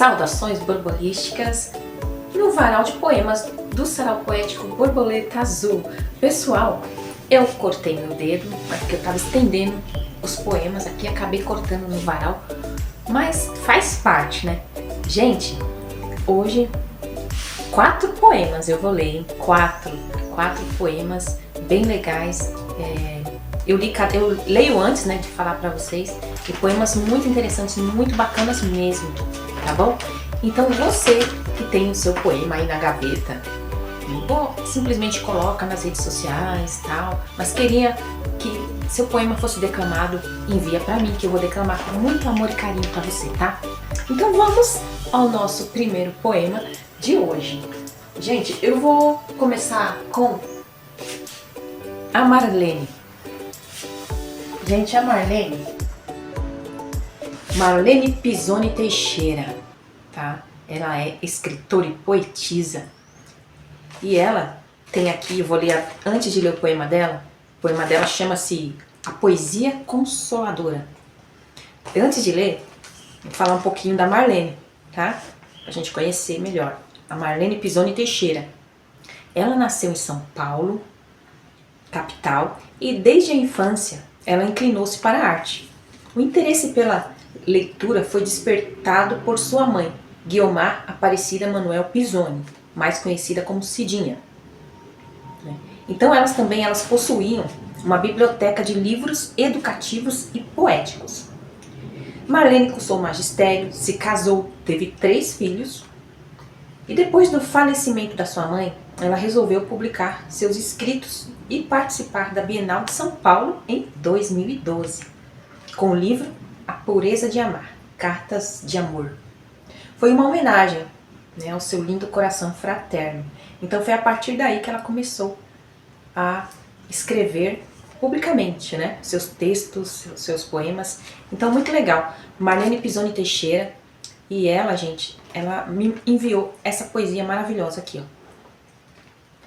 Saudações borbolísticas no varal de poemas do Sarau Poético Borboleta Azul. Pessoal, eu cortei meu dedo, porque eu estava estendendo os poemas aqui, acabei cortando no varal, mas faz parte, né? Gente, hoje 4 poemas eu vou ler, hein? 4 poemas bem legais. Eu leio antes, né, de falar pra vocês, e poemas muito interessantes, muito bacanas mesmo, tá bom? Então você que tem o seu poema aí na gaveta, ou simplesmente coloca nas redes sociais, tal, mas queria que seu poema fosse declamado, envia pra mim que eu vou declamar com muito amor e carinho pra você, tá? Então vamos ao nosso primeiro poema de hoje. Gente, eu vou começar com a Marlene. Gente, a Marlene Pisoni Teixeira, tá? Ela é escritora e poetisa. E ela tem aqui, eu vou ler antes de ler o poema dela chama-se A Poesia Consoladora. Antes de ler, vou falar um pouquinho da Marlene, tá? Pra gente conhecer melhor. A Marlene Pisoni Teixeira. Ela nasceu em São Paulo, capital, e desde a infância ela inclinou-se para a arte. O interesse pela leitura foi despertado por sua mãe, Guiomar Aparecida Manuel Pisoni, mais conhecida como Cidinha. Então elas possuíam uma biblioteca de livros educativos e poéticos. Marlene cursou magistério, se casou, teve 3 filhos, e depois do falecimento da sua mãe, ela resolveu publicar seus escritos e participar da Bienal de São Paulo em 2012, com o livro A Pureza de Amar, Cartas de Amor. Foi uma homenagem, né, ao seu lindo coração fraterno. Então foi a partir daí que ela começou a escrever publicamente, né, seus textos, seus poemas. Então muito legal. Marlene Pisoni Teixeira, e ela, gente, ela me enviou essa poesia maravilhosa aqui, ó.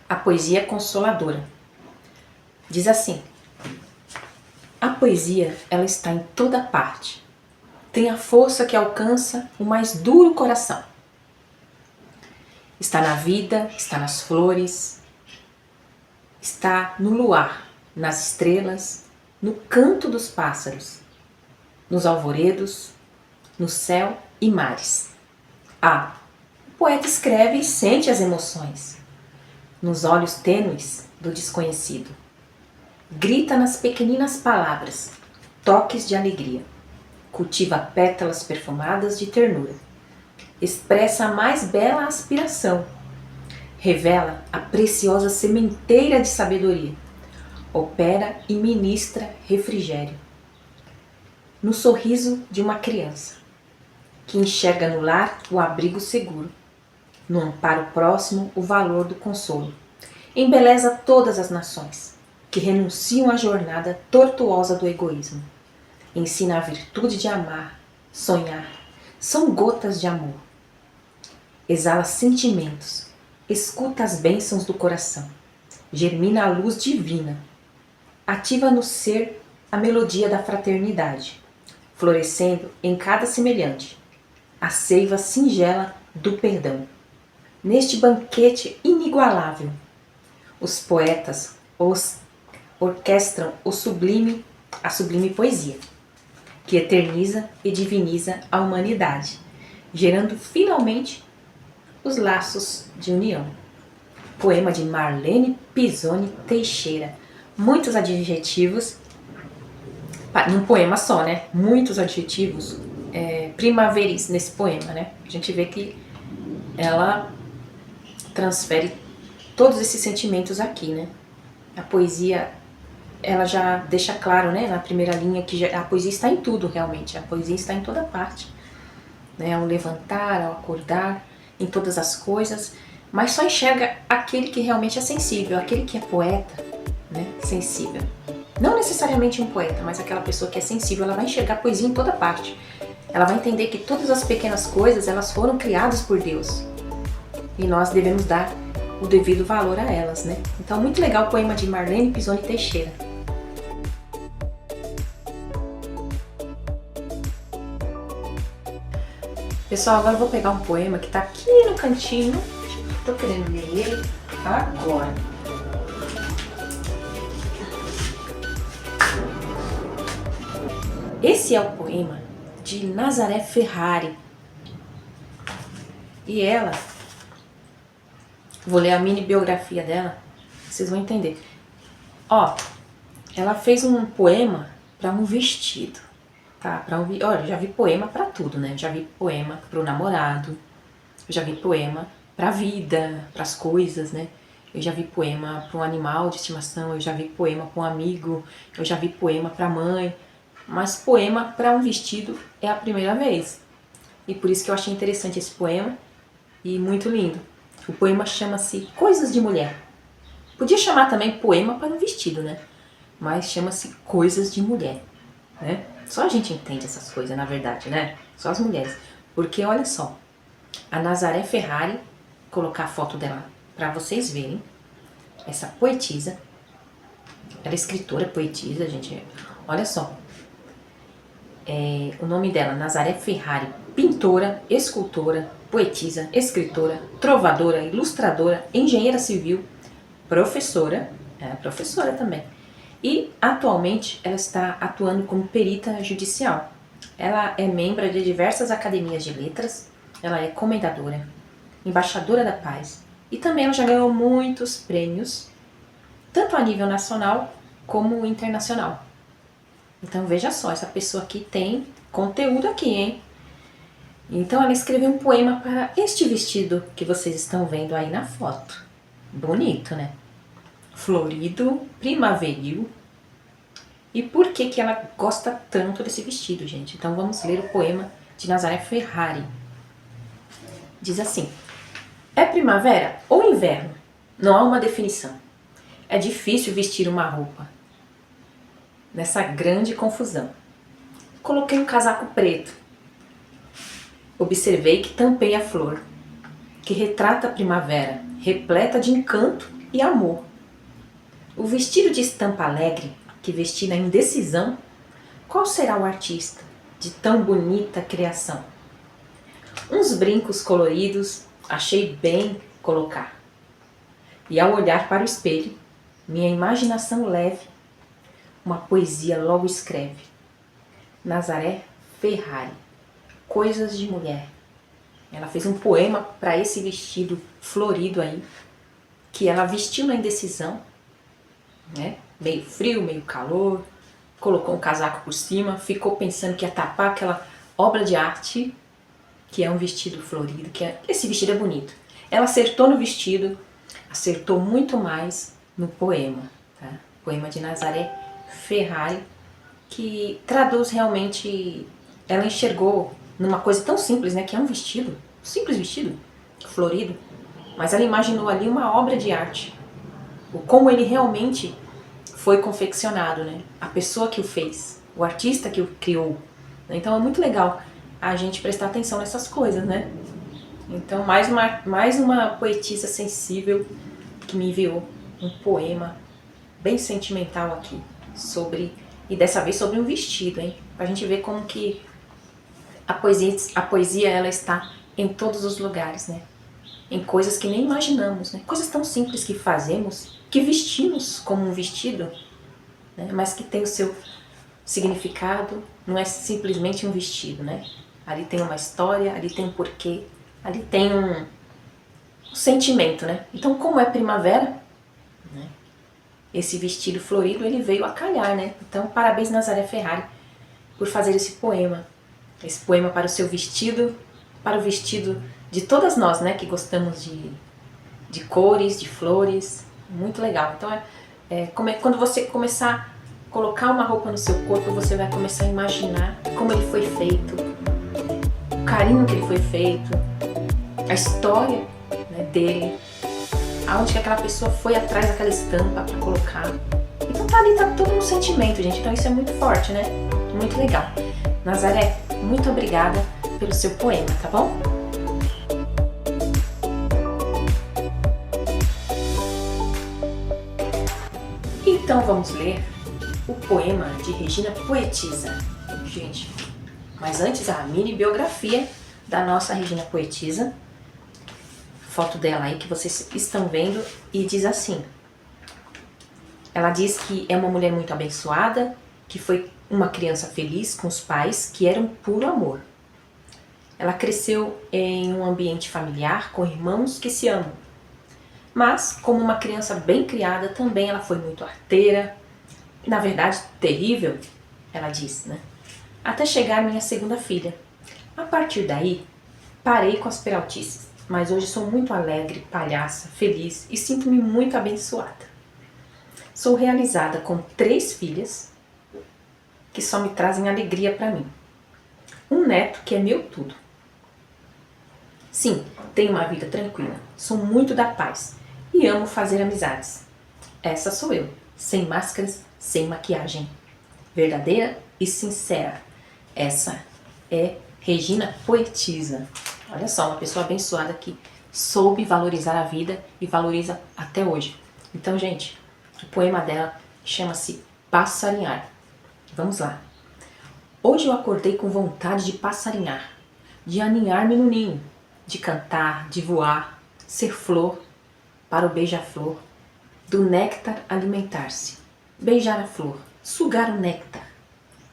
A Poesia Consoladora. Diz assim: a poesia, ela está em toda parte. Tem a força que alcança o mais duro coração. Está na vida, está nas flores, está no luar, nas estrelas, no canto dos pássaros, nos alvoredos, no céu e mares. O poeta escreve e sente as emoções, nos olhos tênues do desconhecido. Grita nas pequeninas palavras, toques de alegria. Cultiva pétalas perfumadas de ternura. Expressa a mais bela aspiração. Revela a preciosa sementeira de sabedoria. Opera e ministra refrigério. No sorriso de uma criança, que enxerga no lar o abrigo seguro. No amparo próximo o valor do consolo. Embeleza todas as nações, que renunciam à jornada tortuosa do egoísmo. Ensina a virtude de amar, sonhar. São gotas de amor. Exala sentimentos. Escuta as bênçãos do coração. Germina a luz divina. Ativa no ser a melodia da fraternidade, florescendo em cada semelhante a seiva singela do perdão. Neste banquete inigualável, os poetas orquestram a sublime poesia, que eterniza e diviniza a humanidade, gerando finalmente os laços de união. Poema de Marlene Pisoni Teixeira. Muitos adjetivos, num poema só, né? Muitos adjetivos primaveris nesse poema, né? A gente vê que ela transfere todos esses sentimentos aqui, né? A poesia, ela já deixa claro, né, na primeira linha, que a poesia está em tudo, realmente. A poesia está em toda parte, né? Ao levantar, ao acordar, em todas as coisas, mas só enxerga aquele que realmente é sensível, aquele que é poeta, né? Sensível. Não necessariamente um poeta, mas aquela pessoa que é sensível, ela vai enxergar a poesia em toda parte. Ela vai entender que todas as pequenas coisas, elas foram criadas por Deus. E nós devemos dar o devido valor a elas, né? Então, muito legal o poema de Marlene Pisoni Teixeira. Pessoal, agora eu vou pegar um poema que tá aqui no cantinho. Tô querendo ler ele agora. Esse é o poema de Nazaré Ferrari. E ela, vou ler a mini biografia dela, vocês vão entender. Ó, ela fez um poema para um vestido, tá? Olha, já vi poema para tudo, né? Já vi poema pro namorado, já vi poema pra vida, pras coisas, né? Eu já vi poema para um animal de estimação, eu já vi poema para um amigo, eu já vi poema pra mãe, mas poema para um vestido é a primeira vez. E por isso que eu achei interessante esse poema e muito lindo. O poema chama-se Coisas de Mulher. Podia chamar também poema para um vestido, né? Mas chama-se Coisas de Mulher, né? Só a gente entende essas coisas, na verdade, né? Só as mulheres. Porque olha só, a Nazaré Ferrari, vou colocar a foto dela para vocês verem. Essa poetisa, ela é escritora, poetisa, gente. Olha só. O nome dela, Nazaré Ferrari, pintora, escultora, poetisa, escritora, trovadora, ilustradora, engenheira civil, professora também. E atualmente ela está atuando como perita judicial. Ela é membro de diversas academias de letras, ela é comendadora, embaixadora da paz e também ela já ganhou muitos prêmios, tanto a nível nacional como internacional. Então veja só, essa pessoa aqui tem conteúdo aqui, hein? Então ela escreveu um poema para este vestido que vocês estão vendo aí na foto. Bonito, né? Florido, primaveril. E por que que ela gosta tanto desse vestido, gente? Então vamos ler o poema de Nazaré Ferrari. Diz assim: é primavera ou inverno? Não há uma definição. É difícil vestir uma roupa nessa grande confusão. Coloquei um casaco preto. Observei que tampei a flor, que retrata a primavera, repleta de encanto e amor. O vestido de estampa alegre, que vesti na indecisão, qual será o artista de tão bonita criação? Uns brincos coloridos achei bem colocar. E ao olhar para o espelho, minha imaginação leve, uma poesia logo escreve. Nazaré Ferrari, Coisas de Mulher. Ela fez um poema para esse vestido florido aí, que ela vestiu na indecisão, né? Meio frio, meio calor, colocou um casaco por cima, ficou pensando que ia tapar aquela obra de arte, que é um vestido florido, esse vestido é bonito. Ela acertou no vestido, acertou muito mais no poema, tá? Poema de Nazaré Ferrari, que traduz realmente, ela enxergou numa coisa tão simples, né, que é um vestido, um simples vestido, florido, mas ela imaginou ali uma obra de arte, o como ele realmente foi confeccionado, né, a pessoa que o fez, o artista que o criou. Então é muito legal a gente prestar atenção nessas coisas, né. Então mais uma poetisa sensível que me enviou um poema bem sentimental aqui, e dessa vez sobre um vestido, hein? Pra gente ver como que a poesia ela está em todos os lugares, né? Em coisas que nem imaginamos, né? Coisas tão simples que fazemos, que vestimos como um vestido, né? Mas que tem o seu significado, não é simplesmente um vestido, né? Ali tem uma história, ali tem um porquê, ali tem um sentimento, né? Então, como é primavera, né? Esse vestido florido, ele veio a calhar, né? Então, parabéns Nazaré Ferrari por fazer esse poema. Esse poema para o seu vestido, para o vestido de todas nós, né? Que gostamos de cores, de flores. Muito legal. Então, quando você começar a colocar uma roupa no seu corpo, você vai começar a imaginar como ele foi feito, o carinho que ele foi feito, a história, né, dele, aonde que aquela pessoa foi atrás daquela estampa para colocar. Então tá ali, tá todo um sentimento, gente. Então isso é muito forte, né? Muito legal. Nazaré, muito obrigada pelo seu poema, tá bom? Então vamos ler o poema de Regina Poetisa. Gente, mas antes a mini biografia da nossa Regina Poetisa. Foto dela aí que vocês estão vendo e diz assim. Ela diz que é uma mulher muito abençoada, que foi uma criança feliz com os pais que eram puro amor. Ela cresceu em um ambiente familiar com irmãos que se amam. Mas, como uma criança bem criada, também ela foi muito arteira, na verdade terrível, ela diz, né? Até chegar minha segunda filha. A partir daí, parei com as peraltices, mas hoje sou muito alegre, palhaça, feliz e sinto-me muito abençoada. Sou realizada com 3 filhas que só me trazem alegria para mim. Um neto que é meu tudo. Sim, tenho uma vida tranquila, sou muito da paz e amo fazer amizades. Essa sou eu, sem máscaras, sem maquiagem. Verdadeira e sincera. Essa é Regina Poetisa. Olha só, uma pessoa abençoada que soube valorizar a vida e valoriza até hoje. Então, gente, o poema dela chama-se Passarinhar. Vamos lá. Hoje eu acordei com vontade de passarinhar, de aninhar-me no ninho, de cantar, de voar, ser flor para o beija-flor, do néctar alimentar-se, beijar a flor, sugar o néctar,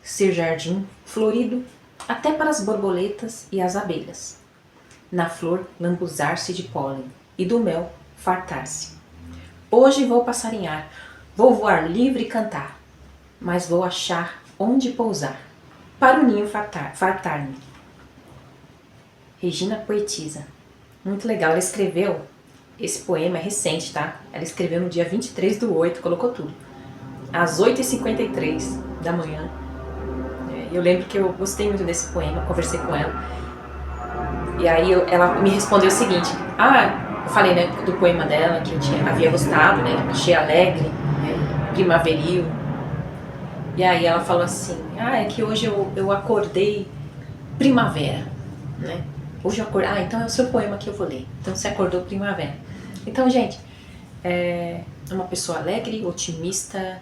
ser jardim florido até para as borboletas e as abelhas. Na flor lambuzar-se de pólen e do mel fartar-se. Hoje vou passarinhar, vou voar livre e cantar, mas vou achar onde pousar, para o ninho fartar-me. Regina Poetisa. Muito legal, ela escreveu, esse poema é recente, tá? Ela escreveu no dia 23/8, colocou tudo. Às 8h53 da manhã. Eu lembro que eu gostei muito desse poema, conversei com ela. E aí ela me respondeu o seguinte, eu falei, né, do poema dela, que eu havia gostado, né, achei alegre, né, primaveril. E aí ela falou assim, é que hoje eu acordei primavera, né? Hoje eu acordei, então é o seu poema que eu vou ler. Então você acordou primavera. Então, gente, é uma pessoa alegre, otimista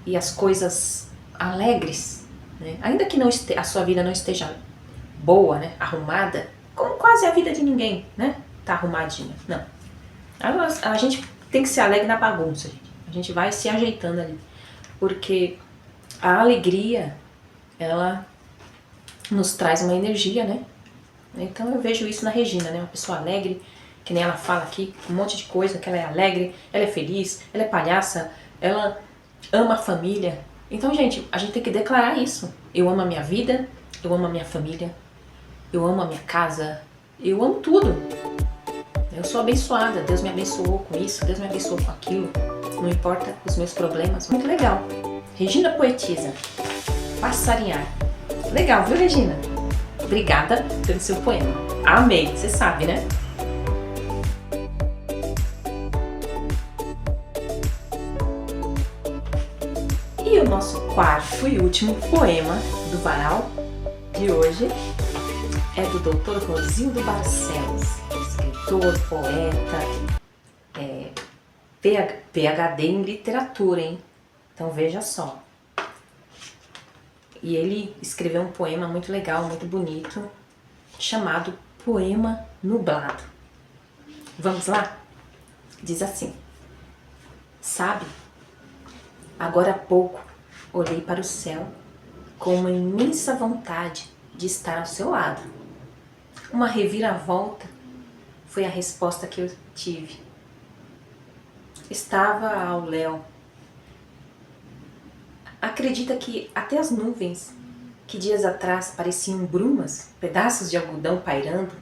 e as coisas alegres, né? Ainda que a sua vida não esteja boa, né, arrumada, como quase a vida de ninguém, né, tá arrumadinha, não. A gente tem que ser alegre na bagunça, gente. A gente vai se ajeitando ali, porque a alegria, ela nos traz uma energia, né? Então eu vejo isso na Regina, né? Uma pessoa alegre, que nem ela fala aqui, um monte de coisa, que ela é alegre, ela é feliz, ela é palhaça, ela ama a família. Então, gente, a gente tem que declarar isso. Eu amo a minha vida, eu amo a minha família, eu amo a minha casa, eu amo tudo. Eu sou abençoada, Deus me abençoou com isso, Deus me abençoou com aquilo, não importa os meus problemas. Muito legal. Regina Poetisa, Passarinhar. Legal, viu, Regina? Obrigada pelo seu poema. Amei, você sabe, né? E o nosso quarto e último poema do varal de hoje é do Dr. Rosildo Barcelos, escritor, poeta, PhD em literatura, hein? Então veja só. E ele escreveu um poema muito legal, muito bonito, chamado Poema Nublado. Vamos lá? Diz assim. Sabe, agora há pouco olhei para o céu com uma imensa vontade de estar ao seu lado. Uma reviravolta foi a resposta que eu tive. Estava ao léu. Acredita que até as nuvens, que dias atrás pareciam brumas, pedaços de algodão pairando,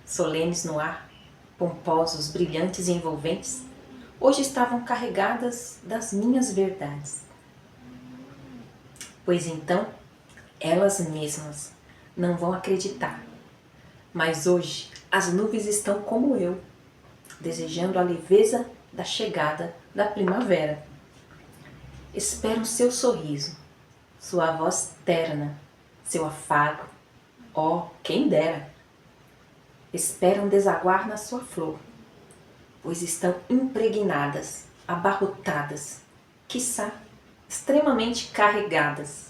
solenes no ar, pomposos, brilhantes e envolventes, hoje estavam carregadas das minhas verdades. Pois então, elas mesmas não vão acreditar. Mas hoje, as nuvens estão como eu, desejando a leveza da chegada da primavera. Espero seu sorriso, sua voz terna, seu afago, quem dera. Esperam desaguar na sua flor, pois estão impregnadas, abarrotadas, quiçá extremamente carregadas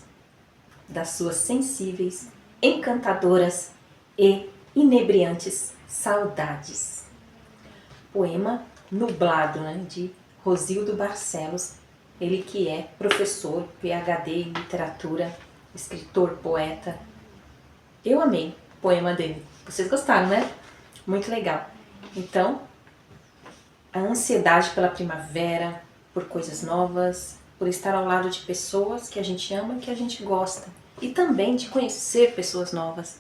das suas sensíveis encantadoras e inebriantes saudades. Poema Nublado, né, de Rosildo Barcelos, ele que é professor, PhD em literatura, escritor, poeta. Eu amei o poema dele. Vocês gostaram, né? Muito legal. Então, a ansiedade pela primavera, por coisas novas, por estar ao lado de pessoas que a gente ama e que a gente gosta. E também de conhecer pessoas novas.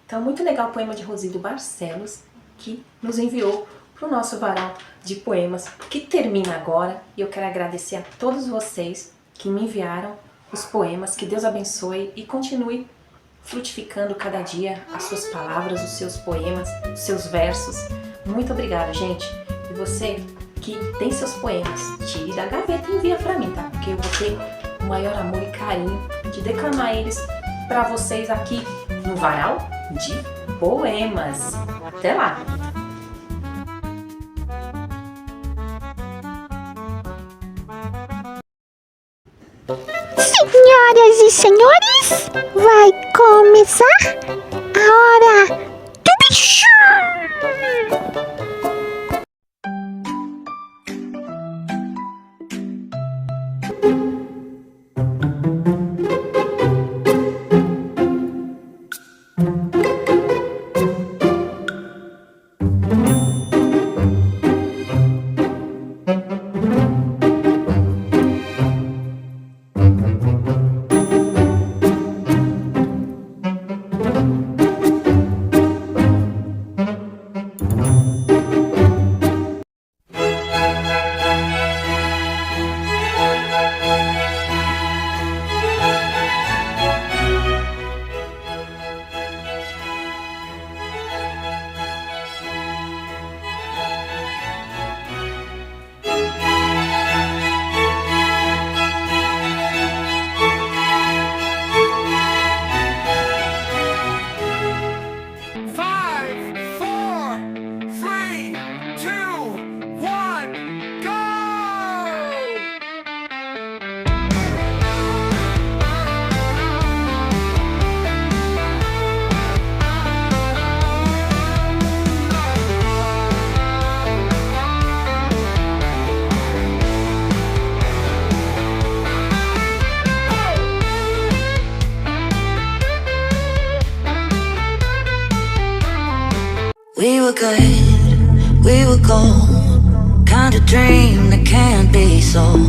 Então, muito legal o poema de Rosildo Barcelos, que nos enviou para o nosso varal de poemas, que termina agora. E eu quero agradecer a todos vocês que me enviaram os poemas. Que Deus abençoe e continue frutificando cada dia as suas palavras, os seus poemas, os seus versos. Muito obrigada, gente. E você que tem seus poemas, tire da gaveta e envia para mim, tá? Porque eu vou ter o maior amor e carinho de declamar eles para vocês aqui no varal de poemas. Até lá! Senhoras e senhores, vai começar a hora do bicho! We were good, we were gold, kind of dream that can't be sold.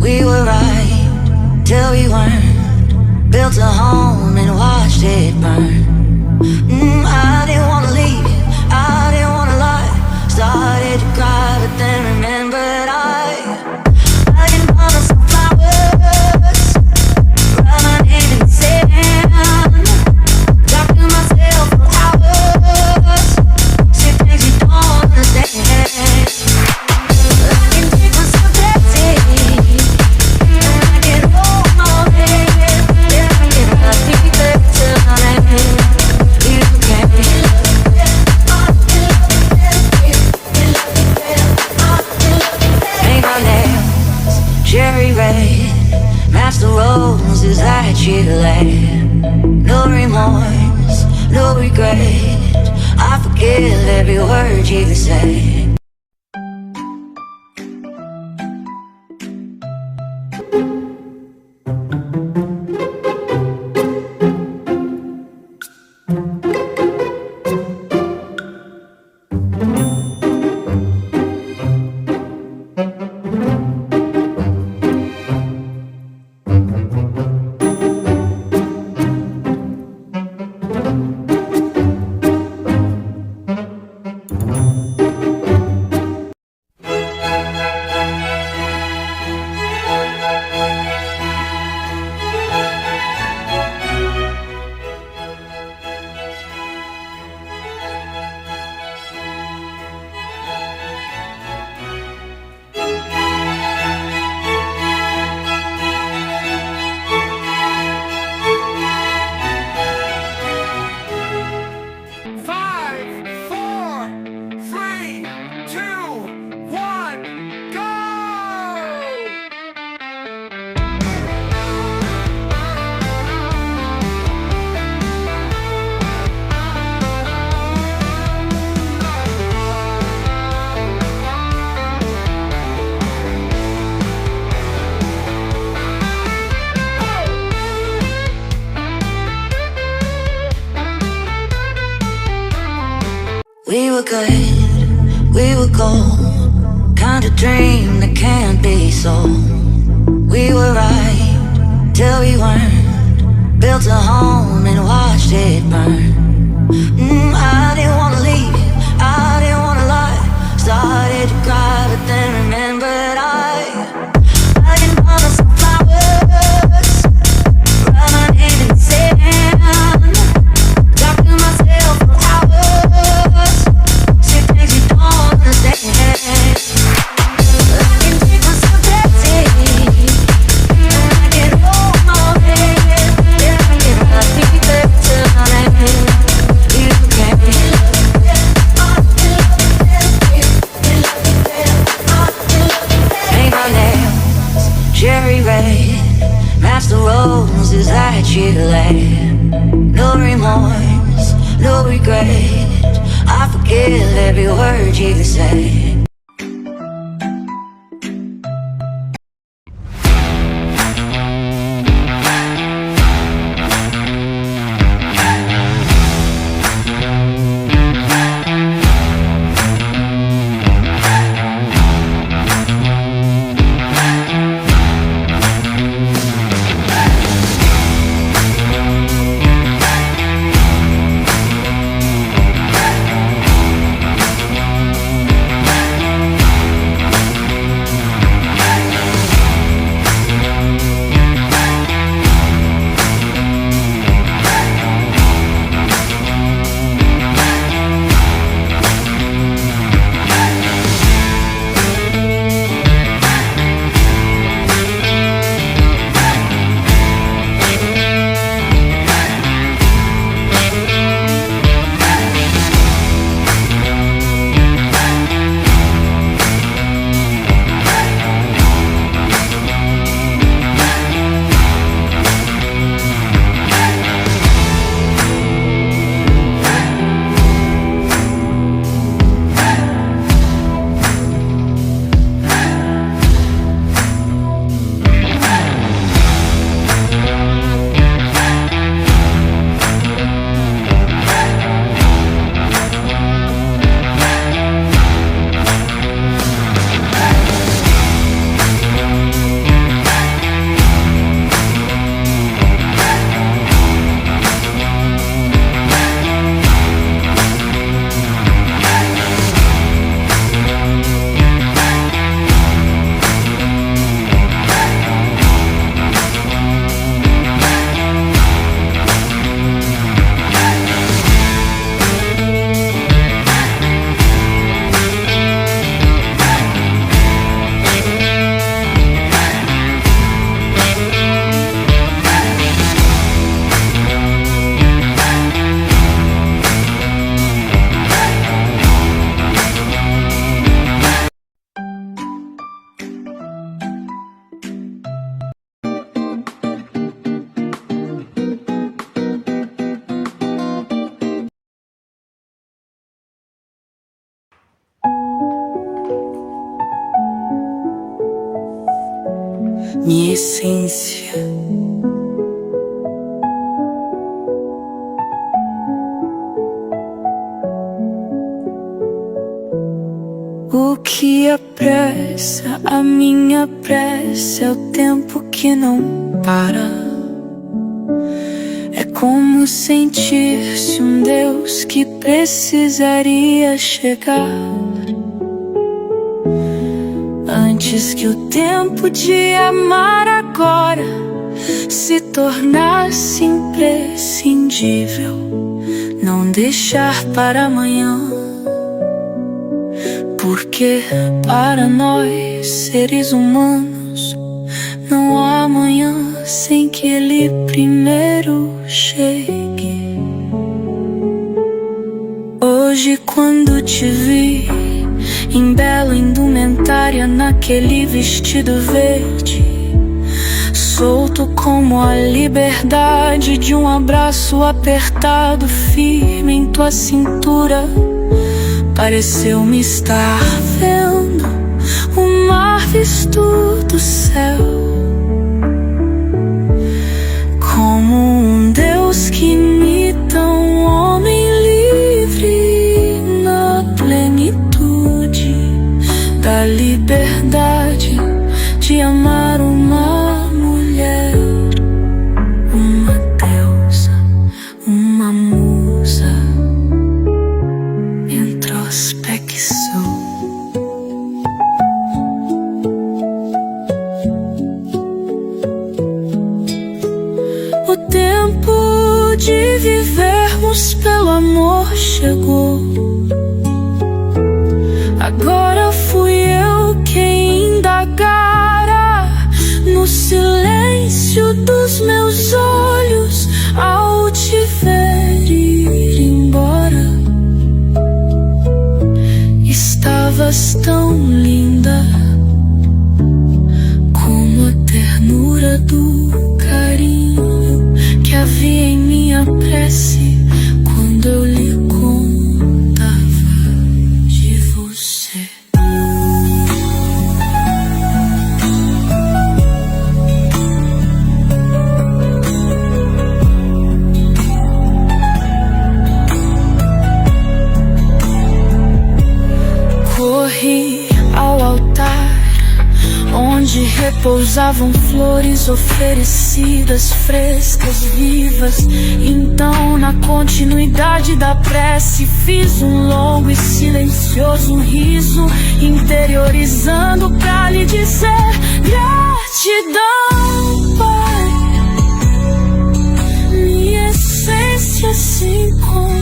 We were right till we weren't, built a home and watched it burn. I didn't wanna leave, I didn't wanna lie. Started to cry but then remembered I didn't wanna some flowers, write my name in the sand, talk to myself for hours, say things you don't understand. I can take myself crazy, and I can hold my head, and I can repeat that tonight. You can. Paint my nails cherry red, match the roses that you laid. No remorse, no regret, I forgive every word you say. We were good, we were gold, kind of dream that can't be sold. We were right till we weren't, built a home and watched it burn. I didn't wanna leave, I didn't wanna lie. Started to cry, but then remembered I can buy myself flowers, write my name in the sand, talk to myself for hours, say things you don't understand. I can take myself dancing, I can hold my head, yeah, I can ride me there tonight. You can. Paint my nails cherry red, match the roses that you laid. No remorse, no regret, I forgive every word you say. Minha essência. O que apressa a minha pressa é o tempo que não para. É como sentir-se um Deus que precisaria chegar antes que o tempo de amar agora se tornasse imprescindível. Não deixar para amanhã, porque para nós, seres humanos, não há amanhã sem que ele primeiro chegue. Hoje, quando te vi em bela indumentária, naquele vestido verde, solto como a liberdade de um abraço apertado, firme em tua cintura, pareceu-me estar vendo o mar visto do céu, como um Deus que imita um homem livre na tempo de vivermos pelo amor chegou. Agora fui eu quem indagara no silêncio dos meus olhos ao te ver ir embora. Estavas tão linda como a ternura do carinho que havia em minha prece quando eu lhe contava de você. Corri ao altar onde repousavam flores oferecidas, frescas, vivas. Então, na continuidade da prece, fiz um longo e silencioso riso, interiorizando pra lhe dizer gratidão, Pai. Minha essência se encontrou.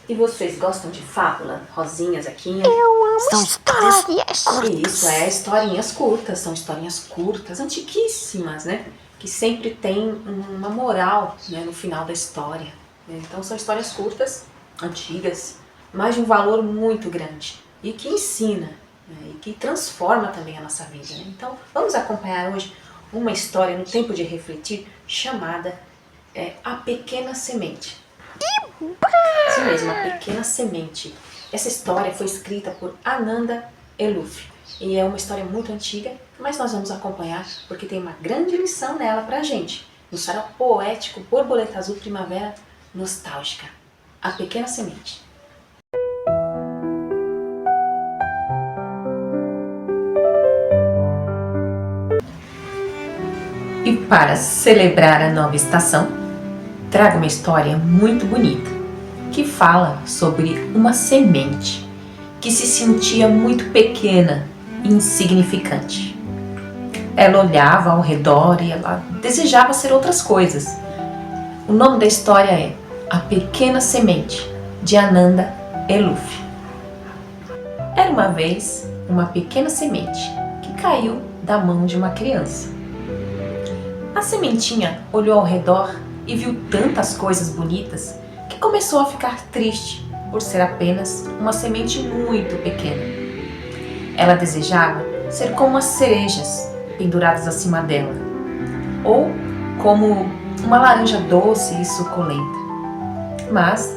E vocês gostam de fábula? Rosinha, Zequinha? Eu amo histórias. Isso, historinhas curtas. São historinhas curtas, antiquíssimas, né? Que sempre tem uma moral, né, no final da história. Então são histórias curtas, antigas, mas de um valor muito grande. E que ensina, né, e que transforma também a nossa vida, né? Então vamos acompanhar hoje uma história no tempo de refletir chamada A Pequena Semente. Isso mesmo, A Pequena Semente. Essa história foi escrita por Ananda Eluf e é uma história muito antiga, mas nós vamos acompanhar porque tem uma grande lição nela pra gente, no sarau poético Borboleta Azul Primavera Nostálgica. A Pequena Semente. E para celebrar a nova estação, trago uma história muito bonita que fala sobre uma semente que se sentia muito pequena e insignificante. Ela olhava ao redor e ela desejava ser outras coisas. O nome da história é A Pequena Semente, de Ananda Eluf. Era uma vez uma pequena semente que caiu da mão de uma criança. A sementinha olhou ao redor e viu tantas coisas bonitas que começou a ficar triste por ser apenas uma semente muito pequena. Ela desejava ser como as cerejas penduradas acima dela, ou como uma laranja doce e suculenta. Mas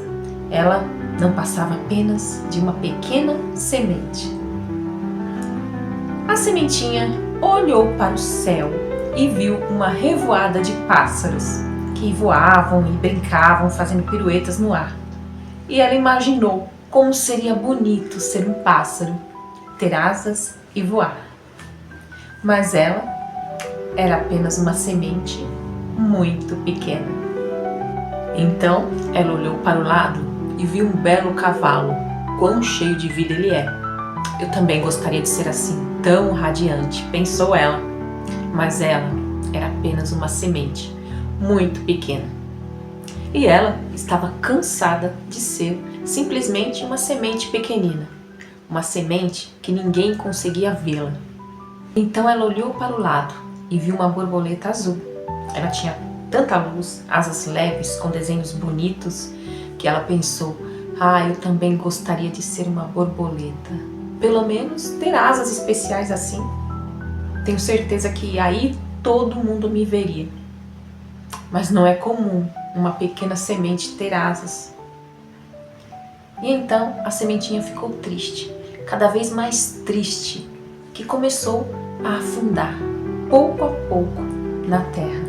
ela não passava apenas de uma pequena semente. A sementinha olhou para o céu e viu uma revoada de pássaros que voavam e brincavam fazendo piruetas no ar. E ela imaginou como seria bonito ser um pássaro, ter asas e voar. Mas ela era apenas uma semente muito pequena. Então ela olhou para o lado e viu um belo cavalo, quão cheio de vida ele é. Eu também gostaria de ser assim, tão radiante, pensou ela. Mas ela era apenas uma semente muito pequena. E ela estava cansada de ser simplesmente uma semente pequenina, uma semente que ninguém conseguia vê-la. Então ela olhou para o lado e viu uma borboleta azul. Ela tinha tanta luz, asas leves com desenhos bonitos, que ela pensou: eu também gostaria de ser uma borboleta. Pelo menos ter asas especiais assim. Tenho certeza que aí todo mundo me veria. mas não é comum uma pequena semente ter asas. E então a sementinha ficou triste, cada vez mais triste, que começou a afundar, pouco a pouco, na terra.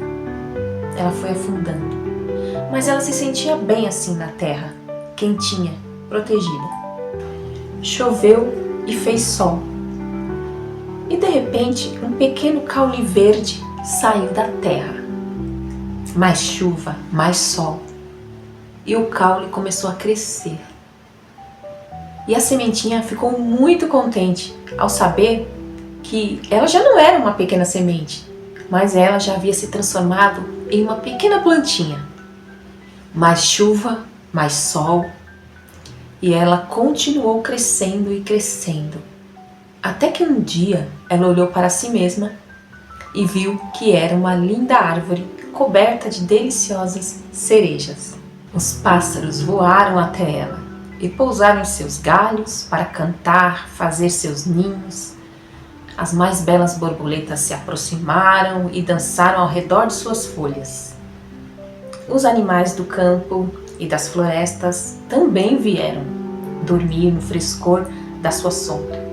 Ela foi afundando, mas ela se sentia bem assim na terra, quentinha, protegida. Choveu e fez sol. E de repente, um pequeno caule verde saiu da terra. Mais chuva, mais sol. E o caule começou a crescer. E a sementinha ficou muito contente ao saber que ela já não era uma pequena semente, mas ela já havia se transformado em uma pequena plantinha. Mais chuva, mais sol. E ela continuou crescendo e crescendo. Até que um dia ela olhou para si mesma e viu que era uma linda árvore coberta de deliciosas cerejas. Os pássaros voaram até ela e pousaram em seus galhos para cantar, fazer seus ninhos. As mais belas borboletas se aproximaram e dançaram ao redor de suas folhas. Os animais do campo e das florestas também vieram dormir no frescor da sua sombra.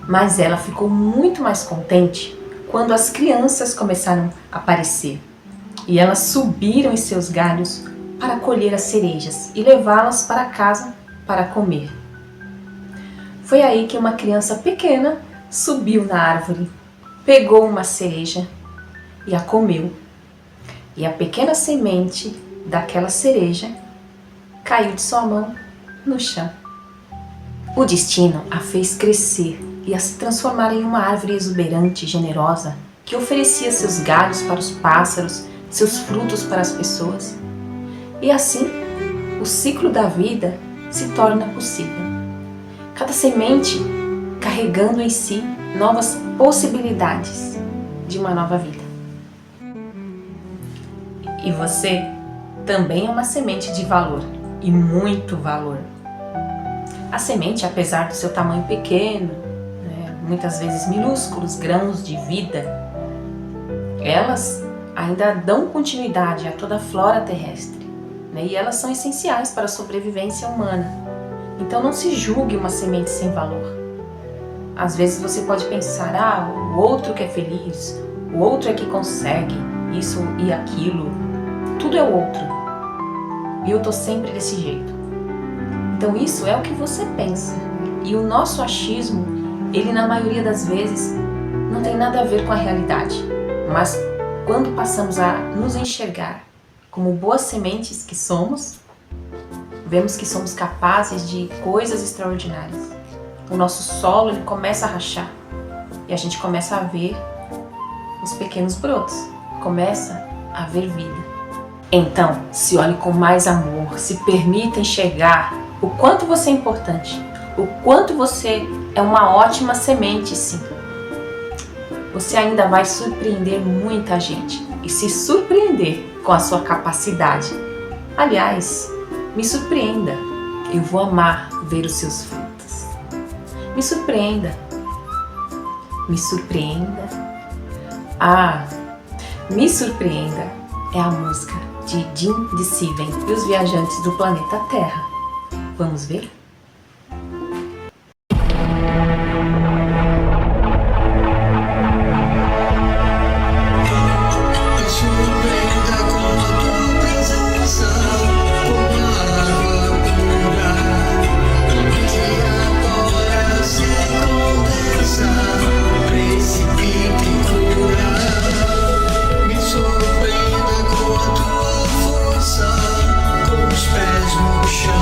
Mas ela ficou muito mais contente quando as crianças começaram a aparecer e elas subiram em seus galhos para colher as cerejas e levá-las para casa para comer. Foi aí que uma criança pequena subiu na árvore, pegou uma cereja e a comeu. E a pequena semente daquela cereja caiu de sua mão no chão. O destino a fez crescer e a se transformar em uma árvore exuberante e generosa que oferecia seus galhos para os pássaros, seus frutos para as pessoas. E assim, o ciclo da vida se torna possível. Cada semente carregando em si novas possibilidades de uma nova vida. E você também é uma semente de valor, e muito valor. A semente, apesar do seu tamanho pequeno, muitas vezes minúsculos grãos de vida, elas ainda dão continuidade a toda a flora terrestre, e elas são essenciais para a sobrevivência humana. Então não se julgue uma semente sem valor. Às vezes você pode pensar, o outro que é feliz, o outro é que consegue isso e aquilo, tudo é o outro. E eu tô sempre desse jeito. Então isso é o que você pensa. E o nosso achismo, ele na maioria das vezes não tem nada a ver com a realidade. Mas quando passamos a nos enxergar como boas sementes que somos, vemos que somos capazes de coisas extraordinárias. O nosso solo ele começa a rachar e a gente começa a ver os pequenos brotos, começa a ver vida. Então, se olhe com mais amor, se permita enxergar o quanto você é importante, o quanto você é uma ótima semente, sim. Você ainda vai surpreender muita gente e se surpreender com a sua capacidade. Aliás, me surpreenda, eu vou amar ver os seus frutos. Me surpreenda. Me surpreenda. Me surpreenda é a música de Jim de Steven e os viajantes do planeta Terra. Vamos ver? Com os pés no chão.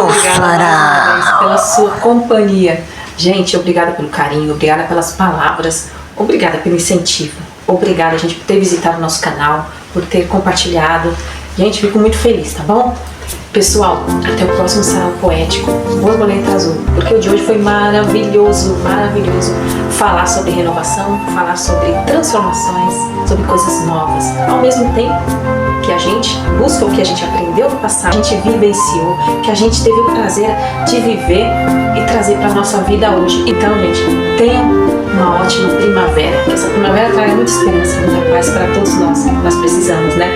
Obrigada mais uma vez pela sua companhia. Gente, obrigada pelo carinho, obrigada pelas palavras, obrigada pelo incentivo, obrigada, gente, por ter visitado o nosso canal, por ter compartilhado. Gente, fico muito feliz, tá bom? Pessoal, até o próximo Sarau Poético Borboleta Azul, porque o de hoje foi maravilhoso, maravilhoso. Falar sobre renovação, falar sobre transformações, sobre coisas novas, ao mesmo tempo que a gente busca o que a gente aprendeu no passado, a gente vivenciou, que a gente teve o prazer de viver e trazer para a nossa vida hoje. Então, gente, tenham uma ótima primavera, que essa primavera traga muita esperança, muita paz para todos nós precisamos, né?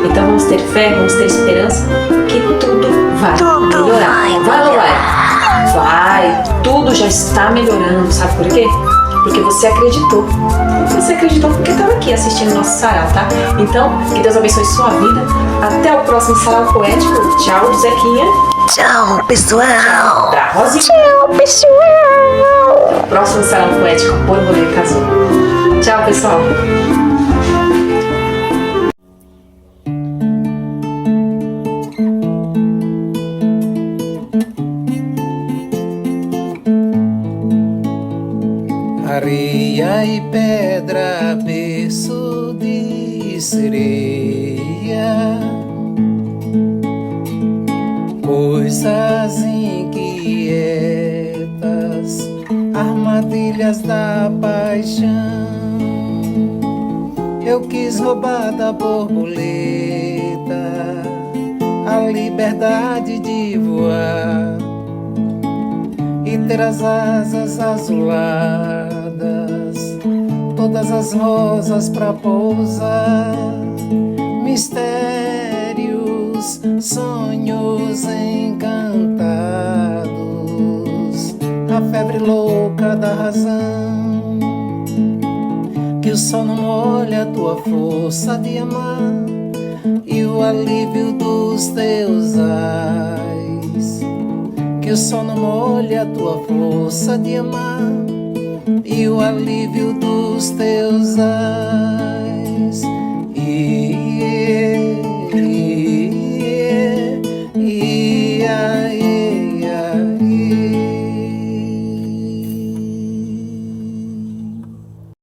Então vamos ter fé, vamos ter esperança que tudo vai melhorar. Vai, tudo já está melhorando, sabe por quê? Porque você acreditou. Você acreditou porque estava aqui assistindo o nosso sarau, tá? Então, que Deus abençoe sua vida. Até o próximo Sarau Poético. Tchau, Zequinha. Tchau, pessoal. Pra Rosinha. Tchau, pessoal. Até o próximo Sarau Poético Borboleta Azul. Tchau, pessoal. Areia e pedra, berço de sereia, coisas inquietas, armadilhas da paixão. Eu quis roubar da borboleta a liberdade de voar e ter as asas azuladas, todas as rosas pra pousar, mistérios, sonhos encantados, a febre louca da razão, que o sol não molha a tua força de amar e o alívio dos teus ais, que o sol não molha a tua força de amar e o alívio dos teus ais.